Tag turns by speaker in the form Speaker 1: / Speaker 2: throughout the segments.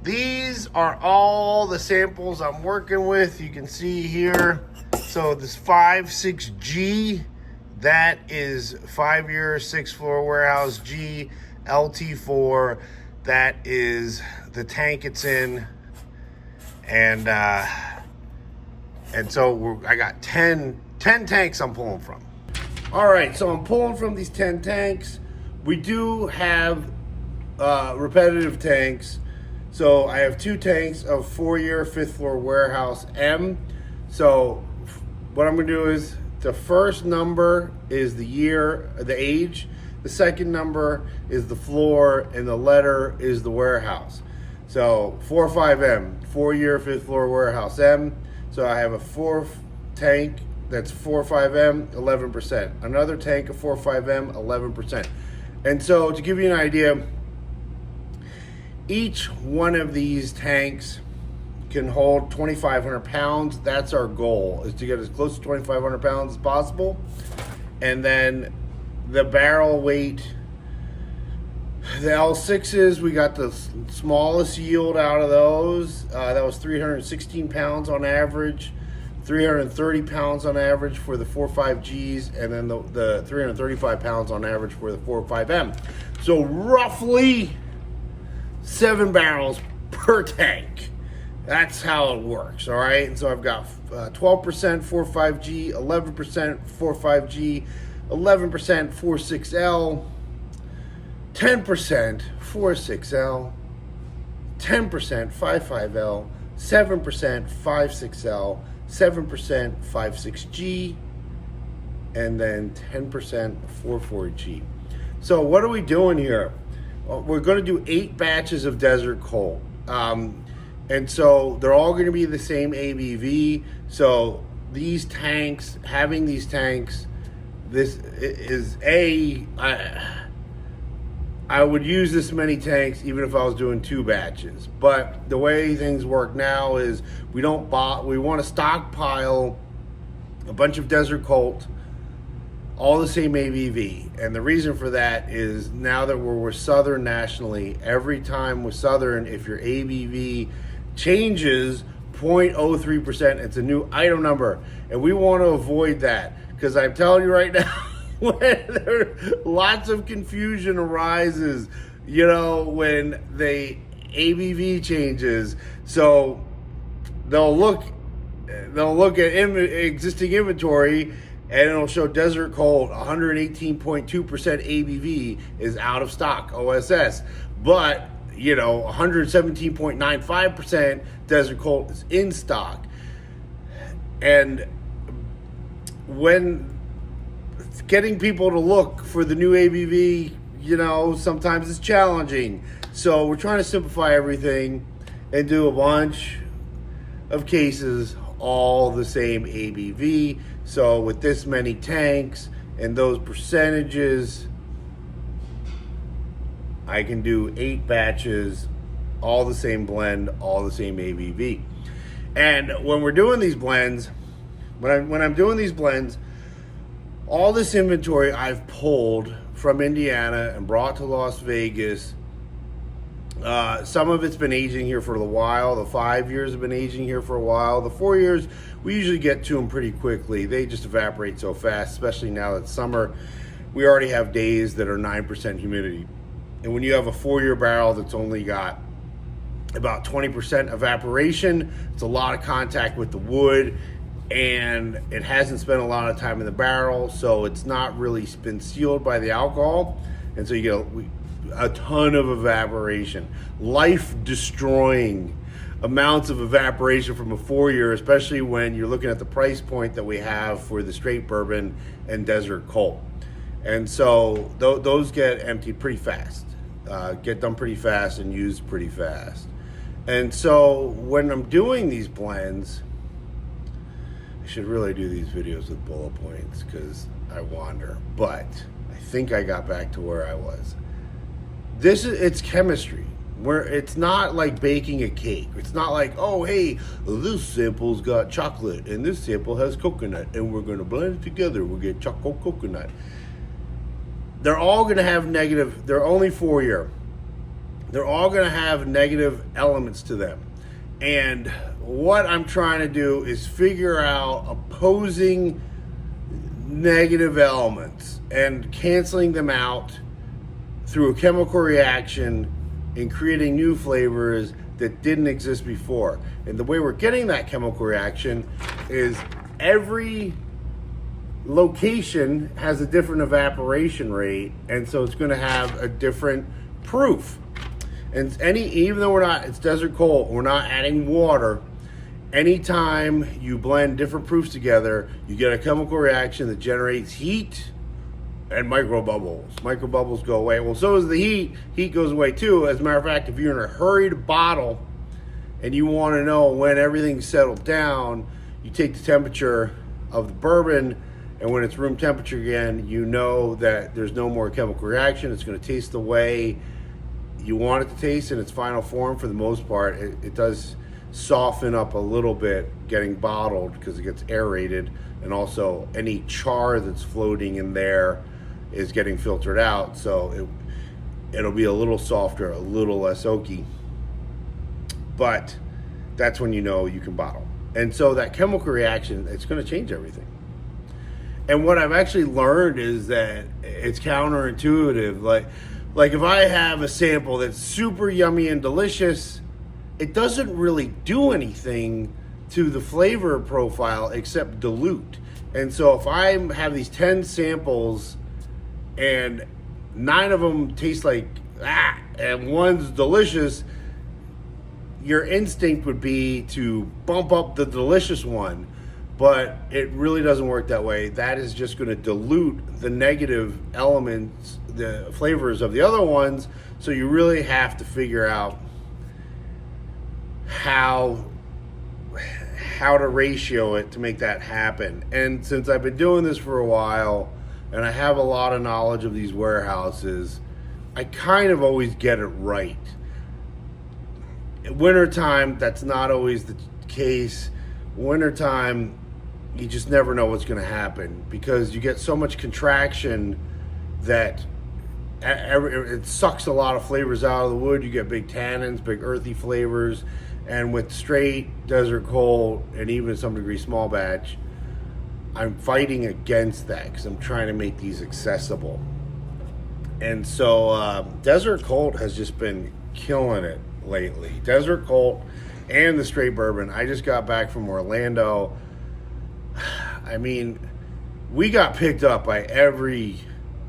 Speaker 1: These are all the samples I'm working with. You can see here. So this 5.6G, that is 5-year, 6-floor warehouse G. LT4, that is the tank it's in. And so I got 10 tanks I'm pulling from. All right, so I'm pulling from these 10 tanks. We do have repetitive tanks. So I have 2 tanks of 4-year, 5th floor warehouse M. So what I'm gonna do is the first number is the year, the age. The second number is the floor, and the letter is the warehouse. So 45M, 4-year, 5th floor warehouse M. So I have a 4 tank that's 45M, 11%. Another tank of 45M, 11%. And so to give you an idea, each one of these tanks can hold 2,500 pounds. That's our goal, is to get as close to 2,500 pounds as possible. And then the barrel weight, the L6s, we got the smallest yield out of those. That was 316 pounds on average, 330 pounds on average for the 4.5Gs, and then the 335 pounds on average for the 4.5M. So roughly 7 barrels per tank. That's how it works, all right? And so I've got 12% 4.5G, 11% 4.5G, 11% 4.6L, 10% 4.6L, 10% 5.5L, 7% 5.6L, 7% 5.6G, and then 10% 4.4G. So what are we doing here? We're going to do 8 batches of Desert Colt. And so they're all going to be the same ABV. So these tanks, having these tanks, this is I would use this many tanks even if I was doing 2 batches. But the way things work now is we want to stockpile a bunch of Desert Colt, all the same ABV. And the reason for that is now that we're Southern nationally, every time with Southern, if your ABV changes 0.03%, it's a new item number. And we want to avoid that, because I'm telling you right now, lots of confusion arises, when the ABV changes. So they'll look at existing inventory, and it'll show Desert Colt 118.2% ABV is out of stock, OSS. But 117.95% Desert Colt is in stock. And when getting people to look for the new ABV, sometimes it's challenging. So we're trying to simplify everything and do a bunch of cases, all the same ABV. So with this many tanks and those percentages, I can do 8 batches, all the same blend, all the same ABV. And when we're doing these blends, when I'm doing these blends, all this inventory I've pulled from Indiana and brought to Las Vegas. Some of it's been aging here for a while. The 5 years have been aging here for a while. The 4 years, we usually get to them pretty quickly. They just evaporate so fast, especially now that summer. We already have days that are 9% humidity. And when you have a 4-year barrel that's only got about 20% evaporation, it's a lot of contact with the wood, and it hasn't spent a lot of time in the barrel, so it's not really been sealed by the alcohol, and so you get a ton of evaporation, life-destroying amounts of evaporation from a 4-year, especially when you're looking at the price point that we have for the straight bourbon and Desert Colt. And so those get emptied pretty fast, get done pretty fast and used pretty fast. And so when I'm doing these blends, I should really do these videos with bullet points because I wander, but I think I got back to where I was. It's chemistry. Where it's not like baking a cake. It's not like, oh, hey, this sample's got chocolate and this sample has coconut and we're going to blend it together. We'll get chocolate coconut. They're all going to have negative. They're only 4-year. they're all going to have negative elements to them. And what I'm trying to do is figure out opposing negative elements and canceling them out through a chemical reaction and creating new flavors that didn't exist before. And the way we're getting that chemical reaction is every location has a different evaporation rate, and so it's going to have a different proof. And even though it's Desert Colt, we're not adding water. Anytime you blend different proofs together, you get a chemical reaction that generates heat and microbubbles. Microbubbles go away. Well, so does the heat. Heat goes away too. As a matter of fact, if you're in a hurry to bottle and you want to know when everything's settled down, you take the temperature of the bourbon, and when it's room temperature again, you know that there's no more chemical reaction. It's going to taste the way you want it to taste in its final form. For the most part, it does soften up a little bit getting bottled because it gets aerated, and also any char that's floating in there is getting filtered out, so it'll be a little softer, a little less oaky. But that's when you know you can bottle. And so that chemical reaction, it's going to change everything. And what I've actually learned is that it's counterintuitive. Like if I have a sample that's super yummy and delicious, it doesn't really do anything to the flavor profile except dilute. And so if I have these 10 samples and 9 of them taste like and one's delicious, your instinct would be to bump up the delicious one, but it really doesn't work that way. That is just going to dilute the negative elements, the flavors of the other ones. So you really have to figure out how to ratio it to make that happen. And since I've been doing this for a while and I have a lot of knowledge of these warehouses, I kind of always get it right. In wintertime, that's not always the case. Wintertime, you just never know what's going to happen because you get so much contraction that it sucks a lot of flavors out of the wood. You get big tannins, big earthy flavors. And with straight Desert Colt and even to some degree small batch, I'm fighting against that because I'm trying to make these accessible. And so Desert Colt has just been killing it lately. Desert Colt and the straight bourbon. I just got back from Orlando. I mean, we got picked up by every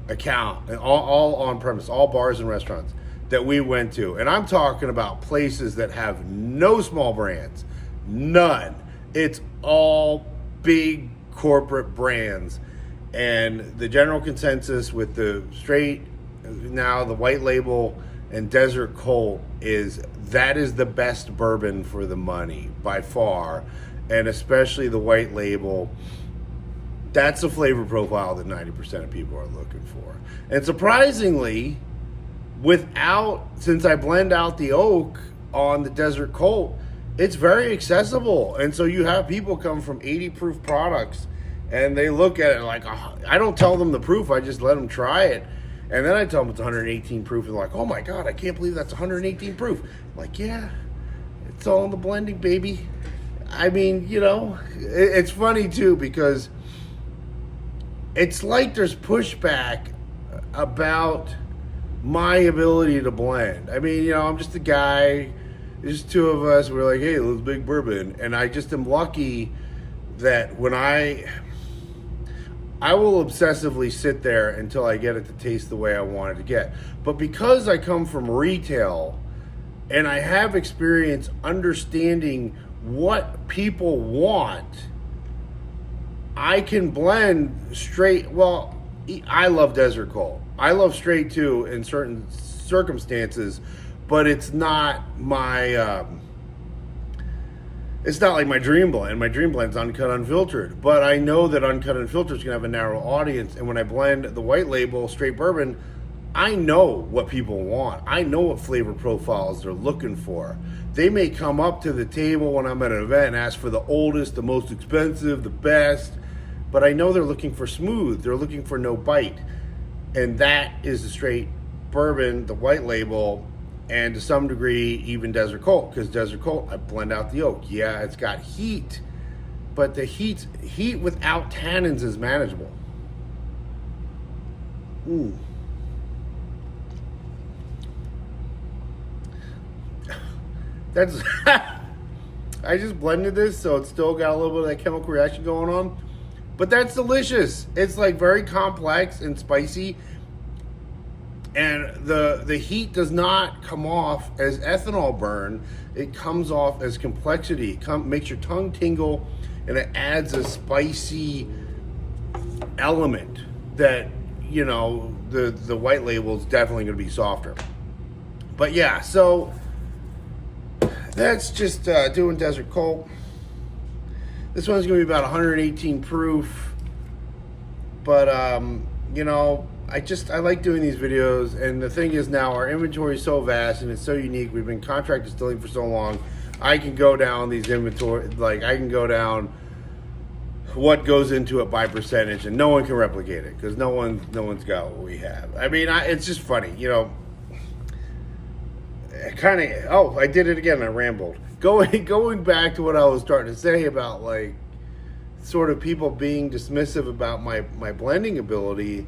Speaker 1: account, and all on premise, all bars and restaurants that we went to. And I'm talking about places that have no small brands, none. It's all big corporate brands. And the general consensus with the straight, now the white label and Desert Colt is that is the best bourbon for the money by far. And especially the white label, that's a flavor profile that 90% of people are looking for. And surprisingly, since I blend out the oak on the Desert Colt, it's very accessible. And so you have people come from 80 proof products and they look at it like, I don't tell them the proof, I just let them try it. And then I tell them it's 118 proof and they're like, oh my God, I can't believe that's 118 proof. I'm like, yeah, it's all in the blending, baby. I mean, it's funny too because it's like there's pushback about my ability to blend. I mean, I'm just a guy. There's two of us. We're like, hey, let's make bourbon. And I just am lucky that when I will obsessively sit there until I get it to taste the way I want it to get. But because I come from retail and I have experience understanding what people want, I can blend straight. Well, I love Desert Colt. I love straight too in certain circumstances, but it's not my it's not like my dream blend. My dream blend's uncut, unfiltered. But I know that uncut, unfiltered is going to have a narrow audience. And when I blend the white label straight bourbon, I know what people want. I know what flavor profiles they're looking for. They may come up to the table when I'm at an event and ask for the oldest, the most expensive, the best. But I know they're looking for smooth. They're looking for no bite. And that is the straight bourbon, the white label. and to some degree even Desert Colt, because Desert Colt, I blend out the oak. Yeah, it's got heat, but the heat without tannins is manageable. That's I just blended this, so it's still got a little bit of that chemical reaction going on, but that's delicious. It's like very complex and spicy, and the heat does not come off as ethanol burn. It comes off as complexity. It makes your tongue tingle, and it adds a spicy element that, you know, the white label is definitely going to be softer. But yeah, so that's just doing Desert Colt. This one's going to be about 118 proof. But, you know, I like doing these videos. And the thing is now our inventory is so vast and it's so unique. We've been contract distilling for so long. I can go down these inventory, like I can go down what goes into it by percentage, and no one can replicate it because no one's got what we have. I mean, it's just funny, you know. I did it again. I rambled. Going back to what I was starting to say about, like, sort of people being dismissive about my blending ability.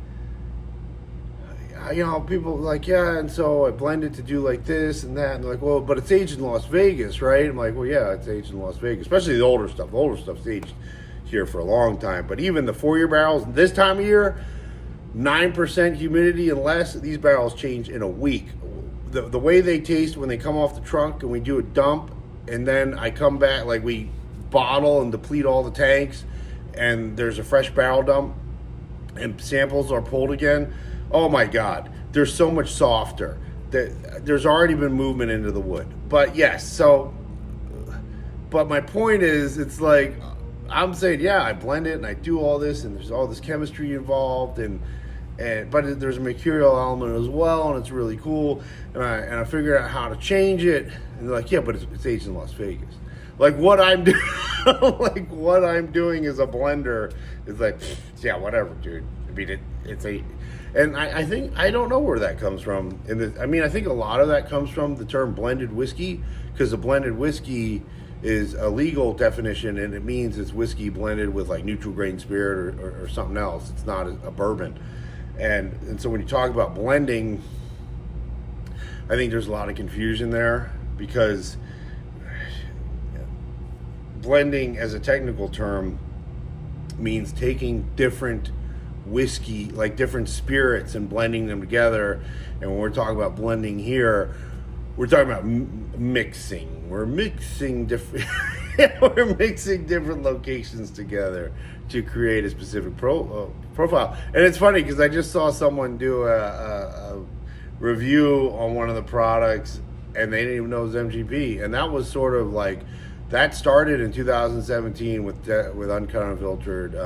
Speaker 1: You know, people like, yeah, and so I blended to do like this and that, and they're like, well, but it's aged in Las Vegas, right? I'm like, well, yeah, it's aged in Las Vegas, especially the older stuff. The older stuff's aged here for a long time. But even the 4-year barrels, this time of year, 9% humidity and less, these barrels change in a week. The way they taste when they come off the trunk and we do a dump, and then I come back, like we bottle and deplete all the tanks, and there's a fresh barrel dump, and samples are pulled again. Oh my God, they're so much softer. There's already been movement into the wood. But yes, but my point is, it's like, I'm saying, yeah, I blend it and I do all this, and there's all this chemistry involved, but there's a mercurial element as well, and it's really cool. And I figured out how to change it. And they're like, yeah, but it's aged in Las Vegas. Like what I'm doing, like what I'm doing as a blender is like, yeah, whatever, dude. I mean, and I think, I don't know where that comes from. I mean, I think a lot of that comes from the term blended whiskey, because a blended whiskey is a legal definition, and it means it's whiskey blended with like neutral grain spirit or something else. It's not a bourbon. And so when you talk about blending, I think there's a lot of confusion there, because blending as a technical term means taking different whiskey, like different spirits, and blending them together. And when we're talking about blending here, we're talking about mixing. We're mixing different we're mixing different locations together to create a specific profile. And it's funny because I just saw someone do a review on one of the products, and they didn't even know it was MGP. And that was sort of like, that started in 2017 with Uncut Unfiltered.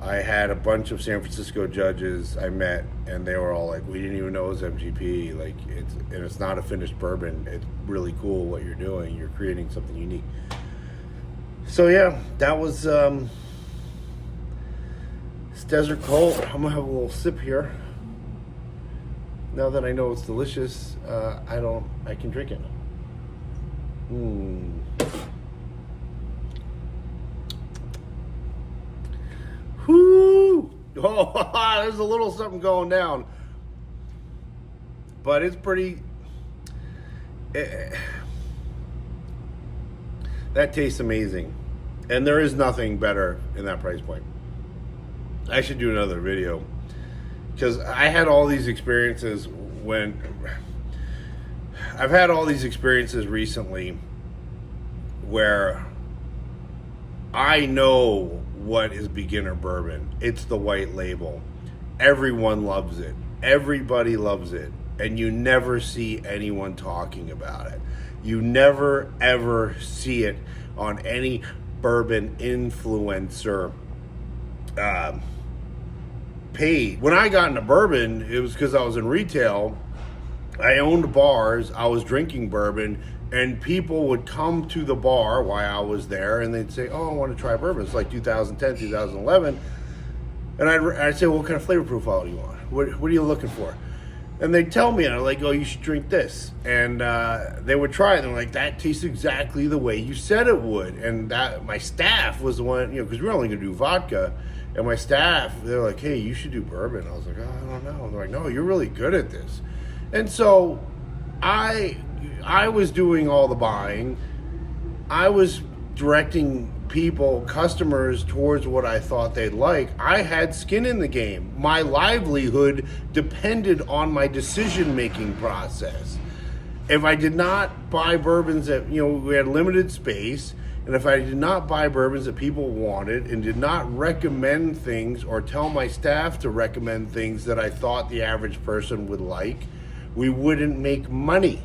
Speaker 1: I had a bunch of San Francisco judges I met, and they were all like, we didn't even know it was MGP. Like, it's not a finished bourbon. It's really cool what you're doing. You're creating something unique. So yeah, that was it's Desert Colt. I'm gonna have a little sip here. Now that I know it's delicious, I can drink it. Whoo! Oh, there's a little something going down, but it's pretty. That tastes amazing, and there is nothing better in that price point. I should do another video, because I had all these experiences I've had all these experiences recently where I know what is beginner bourbon. It's the white label. Everyone loves it. Everybody loves it. And you never see anyone talking about it. You never, ever see it on any bourbon influencer page. When I got into bourbon, it was because I was in retail. I owned bars. I was drinking bourbon. And people would come to the bar while I was there, and they'd say, oh, I want to try bourbon. It's like 2010, 2011. And I'd say, well, what kind of flavor profile do you want? What are you looking for? And they'd tell me, and I'm like, oh, you should drink this. And they would try it, and they're like, that tastes exactly the way you said it would. And that my staff was the one, because we were only going to do vodka. And my staff, they're like, hey, you should do bourbon. I was like, oh, I don't know. And they're like, no, you're really good at this. And so I was doing all the buying. I was directing people, customers, towards what I thought they'd like. I had skin in the game. My livelihood depended on my decision-making process. If I did not buy bourbons that, we had limited space, and if I did not buy bourbons that people wanted and did not recommend things or tell my staff to recommend things that I thought the average person would like, we wouldn't make money.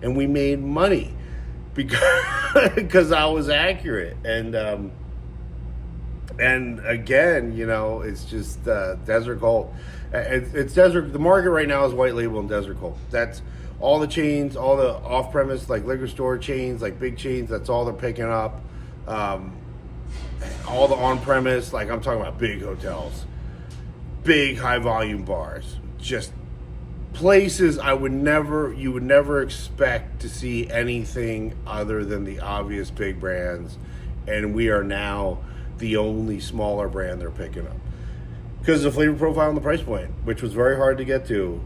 Speaker 1: And we made money because I was accurate. And again, it's just Desert Colt. It's Desert. The market right now is white label and Desert Colt. That's all the chains, all the off-premise, like liquor store chains, like big chains. That's all they're picking up. All the on-premise, like I'm talking about big hotels, big high-volume bars, just places you would never expect to see anything other than the obvious big brands, and we are now the only smaller brand they're picking up because of the flavor profile and the price point, which was very hard to get to.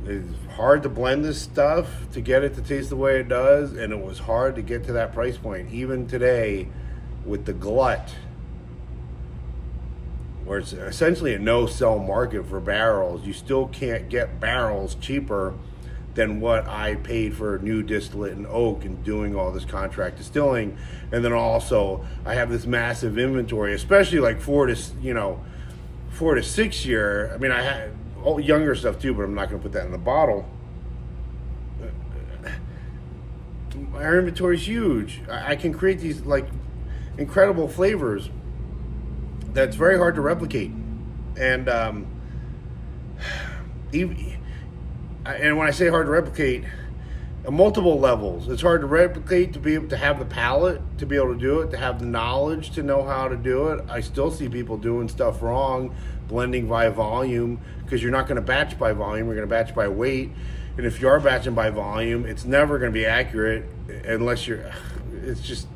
Speaker 1: It's hard to blend this stuff to get it to taste the way it does, and it was hard to get to that price point. Even today, with the glut, where it's essentially a no-sell market for barrels, you still can't get barrels cheaper than what I paid for new distillate and oak and doing all this contract distilling. And then also, I have this massive inventory, especially like 4 to 6 year. I mean, I had all younger stuff too, but I'm not going to put that in the bottle. Our inventory is huge. I can create these like incredible flavors that's very hard to replicate. And and when I say hard to replicate, on multiple levels, it's hard to replicate, to be able to have the palate to be able to do it, to have the knowledge to know how to do it. I still see people doing stuff wrong, blending by volume, because you're not going to batch by volume, you're going to batch by weight. And if you are batching by volume, it's never going to be accurate unless it's just,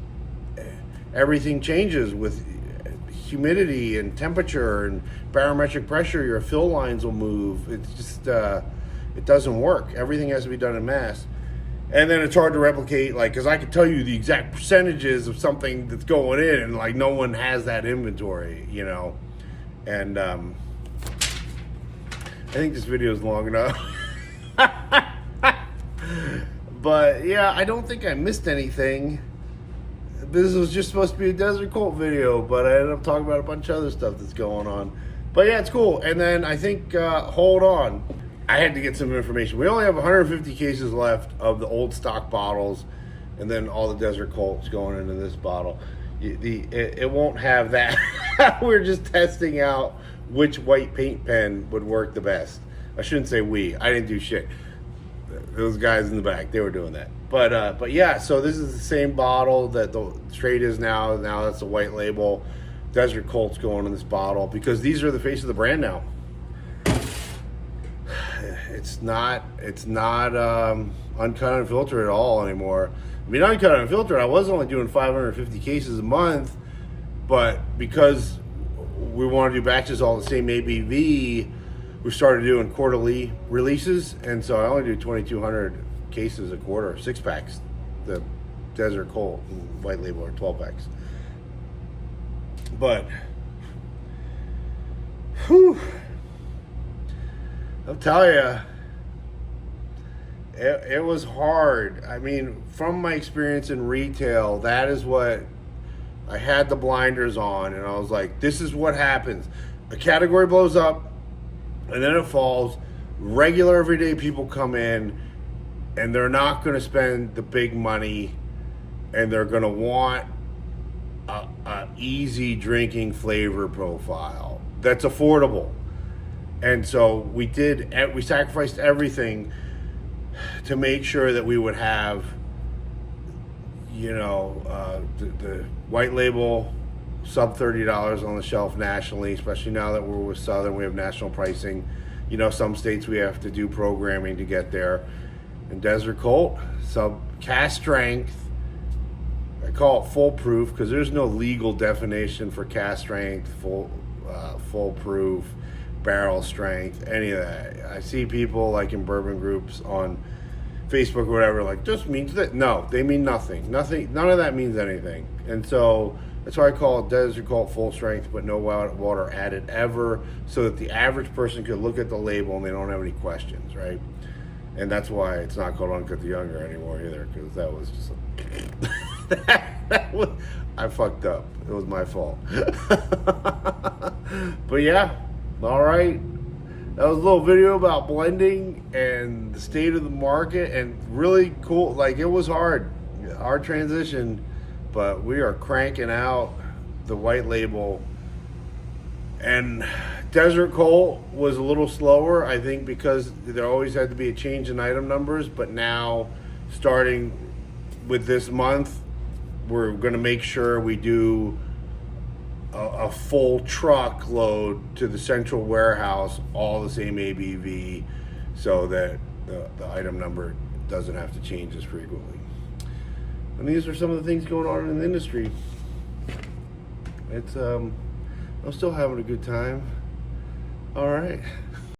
Speaker 1: everything changes with humidity and temperature and barometric pressure. Your fill lines will move. It's just, it doesn't work. Everything has to be done in mass. And then it's hard to replicate, because I could tell you the exact percentages of something that's going in, and no one has that inventory, And I think this video is long enough. But yeah, I don't think I missed anything. This was just supposed to be a Desert Colt video, but I ended up talking about a bunch of other stuff that's going on. But yeah, it's cool. And then I think, hold on, I had to get some information. We only have 150 cases left of the old stock bottles, and then all the Desert Colts going into this bottle. It won't have that. We're just testing out which white paint pen would work the best. I shouldn't say we. I didn't do shit. Those guys in the back, they were doing that. But yeah, so this is the same bottle that the Straight is now. Now that's a white label. Desert Colt's going in this bottle because these are the face of the brand now. It's not uncut and filtered at all anymore. I mean, uncut and filtered, I was only doing 550 cases a month, but because we want to do batches all the same ABV, we started doing quarterly releases, and so I only do 2,200 cases a quarter, 6-packs. The Desert Colt and white label are 12-packs. But, whew, I'll tell you, it was hard. I mean, from my experience in retail, that is what I had the blinders on, and I was like, this is what happens. A category blows up, and then it falls. Regular everyday people come in, and they're not going to spend the big money, and they're going to want a easy drinking flavor profile that's affordable. And so we sacrificed everything to make sure that we would have, the white label sub $30 on the shelf nationally, especially now that we're with Southern, we have national pricing. You know, some states we have to do programming to get there. And Desert Colt, sub cast strength. I call it foolproof because there's no legal definition for cast strength, foolproof, barrel strength, any of that. I see people like in bourbon groups on Facebook or whatever, like, this means that. No, they mean nothing. Nothing. None of that means anything. And so that's why I call it Desert Colt full strength, but no water added ever, so that the average person could look at the label and they don't have any questions, right? And that's why it's not called Uncut the Younger anymore either, because that was just I fucked up. It was my fault. But yeah, all right. That was a little video about blending and the state of the market, and really cool. Like, it was hard transition, but we are cranking out the white label. And Desert Colt was a little slower, I think, because there always had to be a change in item numbers. But now, starting with this month, we're going to make sure we do a full truckload to the central warehouse, all the same ABV, so that the item number doesn't have to change as frequently. And these are some of the things going on in the industry. It's I'm still having a good time. All right.